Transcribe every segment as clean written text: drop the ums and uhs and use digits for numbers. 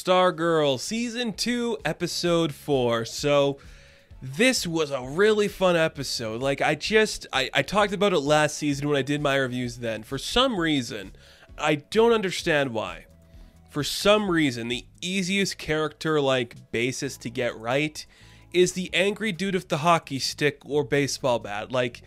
Stargirl Season 2, Episode 4. So, this was a really fun episode. Like, I talked about it last season when I did my reviews then. For some reason, I don't understand why. For some reason, the easiest character, like, basis to get right is the angry dude with the hockey stick or baseball bat. Like,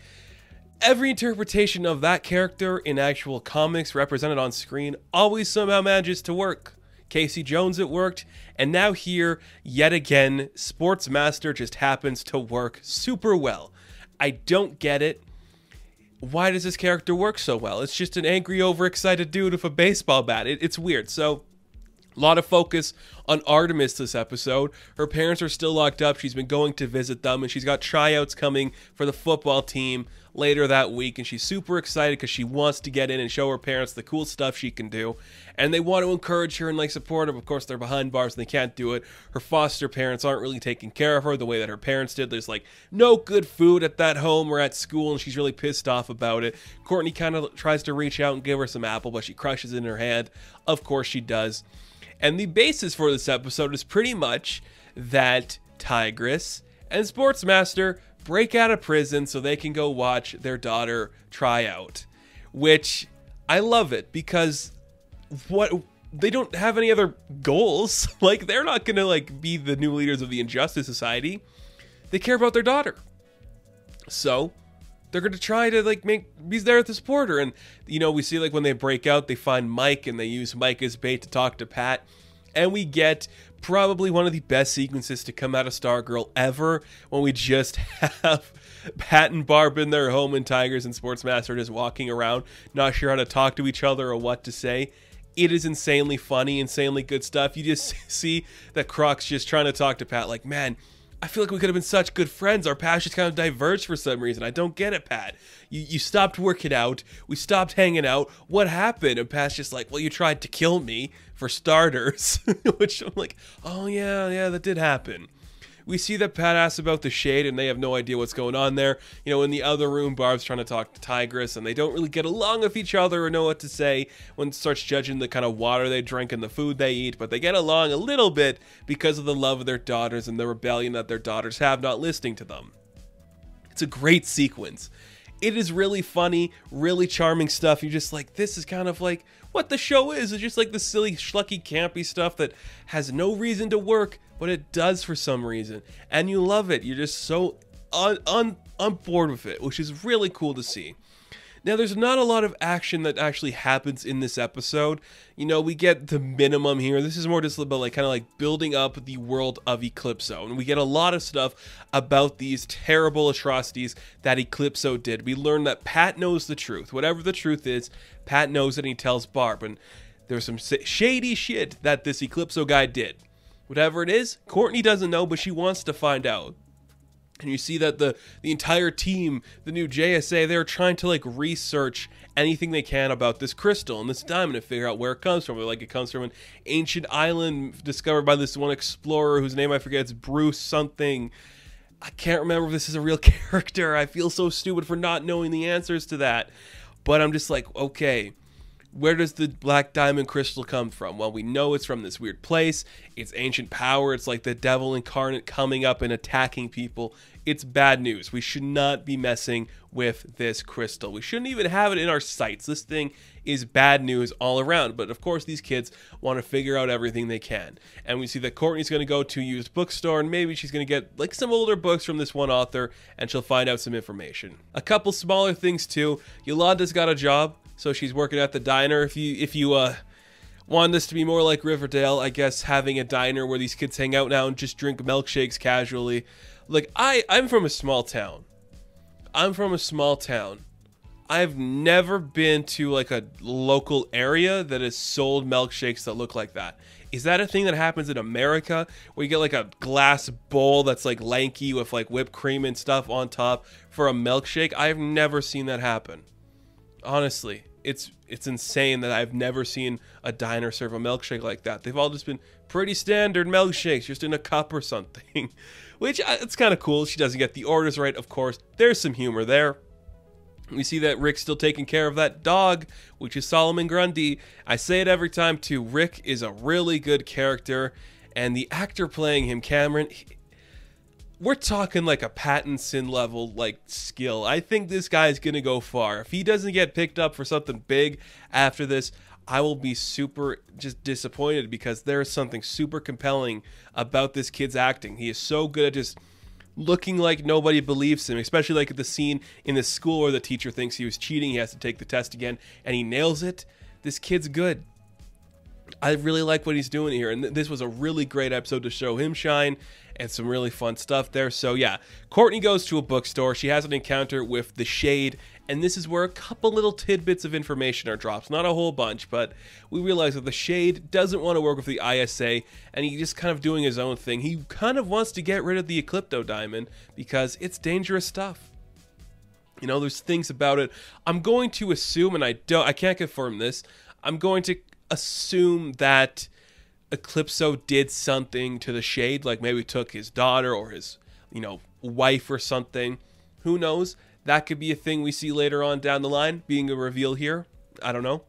every interpretation of that character in actual comics represented on screen always somehow manages to work. Casey Jones, it worked, and now here, yet again, Sportsmaster just happens to work super well. I don't get it. Why does this character work so well? It's just an angry, overexcited dude with a baseball bat. It's weird. So, a lot of focus on Artemis this episode. Her parents are still locked up. She's been going to visit them, and she's got tryouts coming for the football team later that week, and she's super excited because she wants to get in and show her parents the cool stuff she can do, and they want to encourage her and like support her. Of course, they're behind bars and they can't do it. Her foster parents aren't really taking care of her the way that her parents did. There's like no good food at that home or at school, and she's really pissed off about it. Courtney kind of tries to reach out and give her some apple, but she crushes it in her hand. Of course she does. And the basis for this episode is pretty much that Tigress and Sportsmaster break out of prison so they can go watch their daughter try out. Which, I love it, because they don't have any other goals. Like, they're not gonna, like, be the new leaders of the Injustice Society. They care about their daughter. So, they're gonna try to, like, be there to support her. And, you know, we see, like, when they break out, they find Mike, and they use Mike as bait to talk to Pat. And we get probably one of the best sequences to come out of Stargirl ever, when we just have Pat and Barb in their home and Tigress and Sportsmaster just walking around, not sure how to talk to each other or what to say. It is insanely funny, insanely good stuff. You just see that Croc's just trying to talk to Pat like, man, I feel like we could have been such good friends. Our paths just kind of diverged for some reason. I don't get it, Pat. You stopped working out. We stopped hanging out. What happened? And Pat's just like, well, you tried to kill me, for starters. Which I'm like, oh, yeah, that did happen. We see that Pat asks about the shade, and they have no idea what's going on there. You know, in the other room, Barb's trying to talk to Tigress, and they don't really get along with each other or know what to say when it starts judging the kind of water they drink and the food they eat, but they get along a little bit because of the love of their daughters and the rebellion that their daughters have not listening to them. It's a great sequence. It is really funny, really charming stuff. You're just like, this is kind of like what the show is. It's just like the silly, schlucky, campy stuff that has no reason to work, but it does for some reason. And you love it. You're just so on board with it, which is really cool to see. Now, there's not a lot of action that actually happens in this episode. You know, we get the minimum here. This is more just about like kind of like building up the world of Eclipso. And we get a lot of stuff about these terrible atrocities that Eclipso did. We learn that Pat knows the truth. Whatever the truth is, Pat knows it and he tells Barb. And there's some shady shit that this Eclipso guy did. Whatever it is, Courtney doesn't know, but she wants to find out. And you see that the entire team, the new JSA, they're trying to like research anything they can about this crystal and this diamond to figure out where it comes from. Like, it comes from an ancient island discovered by this one explorer whose name I forget. It's Bruce something. I can't remember if this is a real character. I feel so stupid for not knowing the answers to that. But I'm just like, okay, where does the black diamond crystal come from? Well, we know it's from this weird place. It's ancient power. It's like the devil incarnate coming up and attacking people. It's bad news. We should not be messing with this crystal. We shouldn't even have it in our sights. This thing is bad news all around. But of course, these kids want to figure out everything they can. And we see that Courtney's going to go to a used bookstore, and maybe she's going to get like some older books from this one author, and she'll find out some information. A couple smaller things too. Yolanda's got a job. So she's working at the diner. If you want this to be more like Riverdale, I guess having a diner where these kids hang out now and just drink milkshakes casually. Like, I'm from a small town. I've never been to like a local area that has sold milkshakes that look like that. Is that a thing that happens in America where you get like a glass bowl that's like lanky with like whipped cream and stuff on top for a milkshake? I've never seen that happen. Honestly, it's insane that I've never seen a diner serve a milkshake like that. They've all just been pretty standard milkshakes, just in a cup or something. Which, it's kind of cool. She doesn't get the orders right, of course. There's some humor there. We see that Rick's still taking care of that dog, which is Solomon Grundy. I say it every time too. Rick is a really good character, and the actor playing him, Cameron, we're talking like a Pattinson level like skill. I think this guy is gonna go far. If he doesn't get picked up for something big after this, I will be super just disappointed, because there is something super compelling about this kid's acting. He is so good at just looking like nobody believes him, especially like at the scene in the school where the teacher thinks he was cheating. He has to take the test again, and he nails it. This kid's good. I really like what he's doing here, and this was a really great episode to show him shine, and some really fun stuff there. So yeah, Courtney goes to a bookstore. She has an encounter with the Shade, and this is where a couple little tidbits of information are dropped. Not a whole bunch, but we realize that the Shade doesn't want to work with the ISA, and he's just kind of doing his own thing. He kind of wants to get rid of the Eclipto Diamond because it's dangerous stuff. You know, there's things about it. I'm going to assume, and I can't confirm this, I'm going to assume that Eclipso did something to the Shade, like maybe took his daughter or his, wife or something. Who knows? That could be a thing we see later on down the line, being a reveal here. I don't know.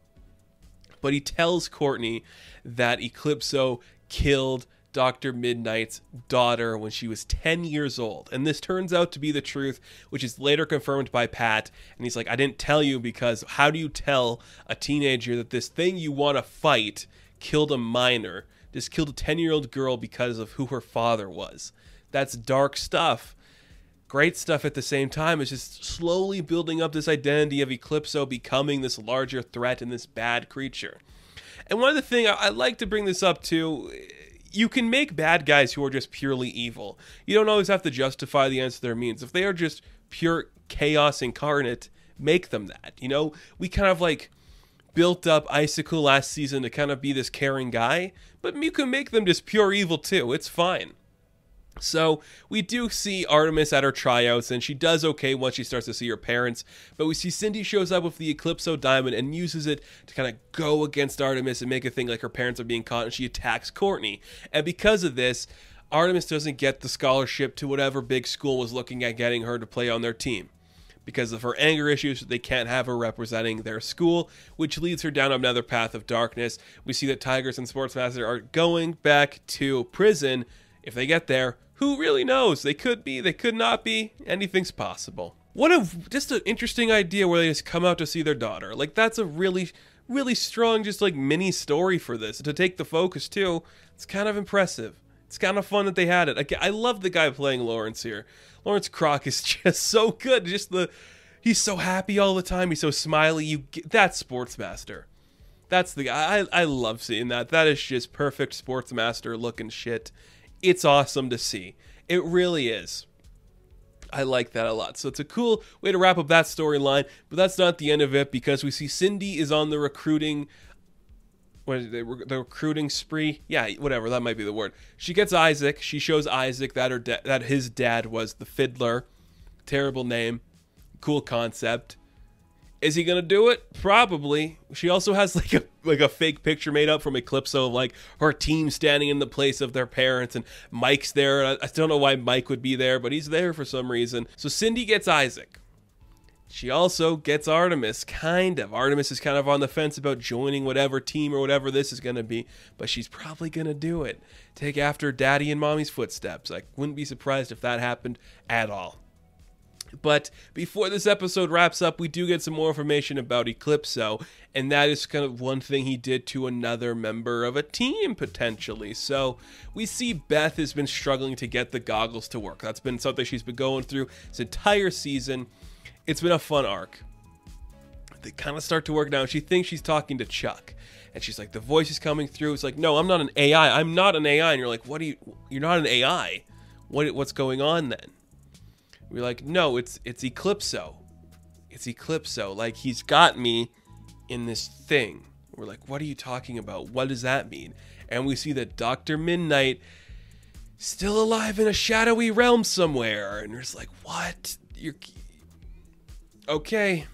But he tells Courtney that Eclipso killed Dr. Midnight's daughter when she was 10 years old. And this turns out to be the truth, which is later confirmed by Pat. And he's like, I didn't tell you because how do you tell a teenager that this thing you want to fight killed a minor? Just killed a 10-year-old girl because of who her father was. That's dark stuff. Great stuff at the same time. It's just slowly building up this identity of Eclipso becoming this larger threat and this bad creature. And one of the things I like to bring this up too, you can make bad guys who are just purely evil. You don't always have to justify the ends to their means. If they are just pure chaos incarnate, make them that. We kind of like built up Icicle last season to kind of be this caring guy, but you can make them just pure evil too. It's fine. So we do see Artemis at her tryouts, and she does okay once she starts to see her parents, but we see Cindy shows up with the Eclipso Diamond and uses it to kind of go against Artemis and make it think like her parents are being caught, and she attacks Courtney. And because of this, Artemis doesn't get the scholarship to whatever big school was looking at getting her to play on their team. Because of her anger issues, they can't have her representing their school, which leads her down another path of darkness. We see that Tigress and Sportsmaster are going back to prison. If they get there, who really knows? They could be, they could not be. Anything's possible. Just an interesting idea where they just come out to see their daughter. Like, that's a really, really strong, just like mini story for this. To take the focus too, it's kind of impressive. It's kind of fun that they had it. I love the guy playing Lawrence here. Lawrence Kroc is just so good. He's so happy all the time. He's so smiley. That's Sportsmaster. That's the guy. I love seeing that. That is just perfect Sportsmaster looking shit. It's awesome to see. It really is. I like that a lot. So it's a cool way to wrap up that storyline, but that's not the end of it, because we see Cindy is on the recruiting, the recruiting spree? Yeah, whatever, that might be the word. She gets Isaac. She shows Isaac that his dad was the Fiddler. Terrible name. Cool concept. Is he gonna do it? Probably. She also has like a fake picture made up from Eclipso of like her team standing in the place of their parents, and Mike's there. I don't know why Mike would be there, but he's there for some reason. So Cindy gets Isaac. She also gets Artemis, kind of. Artemis is kind of on the fence about joining whatever team or whatever this is gonna be, but she's probably gonna do it. Take after daddy and mommy's footsteps. I wouldn't be surprised if that happened at all. But before this episode wraps up, we do get some more information about Eclipso, and that is kind of one thing he did to another member of a team, potentially. So we see Beth has been struggling to get the goggles to work. That's been something she's been going through this entire season. It's been a fun arc. They kind of start to work now, and she thinks she's talking to Chuck. And she's like, the voice is coming through. It's like, no, I'm not an AI. I'm not an AI. And you're like, you're not an AI. What's going on then? We're like, no, it's Eclipso. It's Eclipso. Like, he's got me in this thing. We're like, what are you talking about? What does that mean? And we see that Dr. Midnight still alive in a shadowy realm somewhere. And we're just like, what? Okay.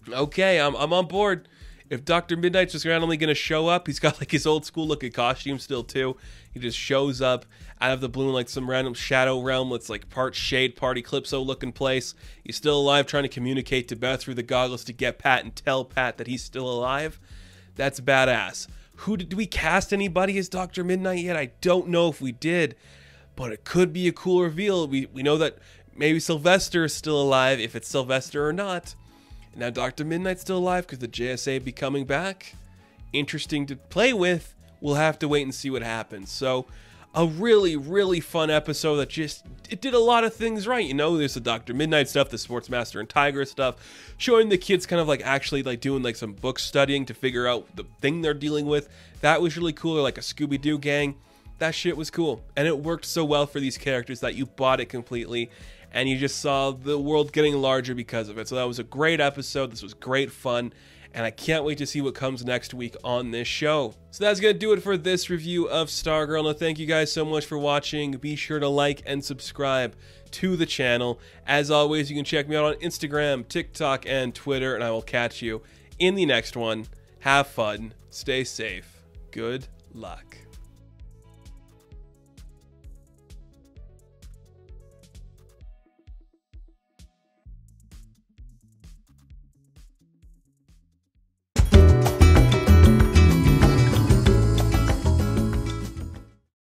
Okay, I'm on board. if Dr. Midnight's just randomly going to show up, he's got like his old school looking costume still too. He just shows up out of the blue in like some random shadow realm that's like part shade, part Eclipso looking place. He's still alive, trying to communicate to Beth through the goggles to get Pat and tell Pat that he's still alive. That's badass. Did we cast anybody as Dr. Midnight yet? I don't know if we did, but it could be a cool reveal. We know that maybe Sylvester is still alive, if it's Sylvester or not. And now Dr. Midnight's still alive because the JSA be coming back. Interesting to play with. We'll have to wait and see what happens. So, a really, really fun episode that it did a lot of things right. You know, there's the Dr. Midnight stuff, the Sportsmaster and Tigress stuff, showing the kids kind of like actually like doing like some book studying to figure out the thing they're dealing with. That was really cool. Or like a Scooby-Doo gang. That shit was cool. And it worked so well for these characters that you bought it completely. And you just saw the world getting larger because of it. So that was a great episode. This was great fun. And I can't wait to see what comes next week on this show. So that's going to do it for this review of Stargirl. Now, thank you guys so much for watching. Be sure to like and subscribe to the channel. As always, you can check me out on Instagram, TikTok, and Twitter. And I will catch you in the next one. Have fun. Stay safe. Good luck.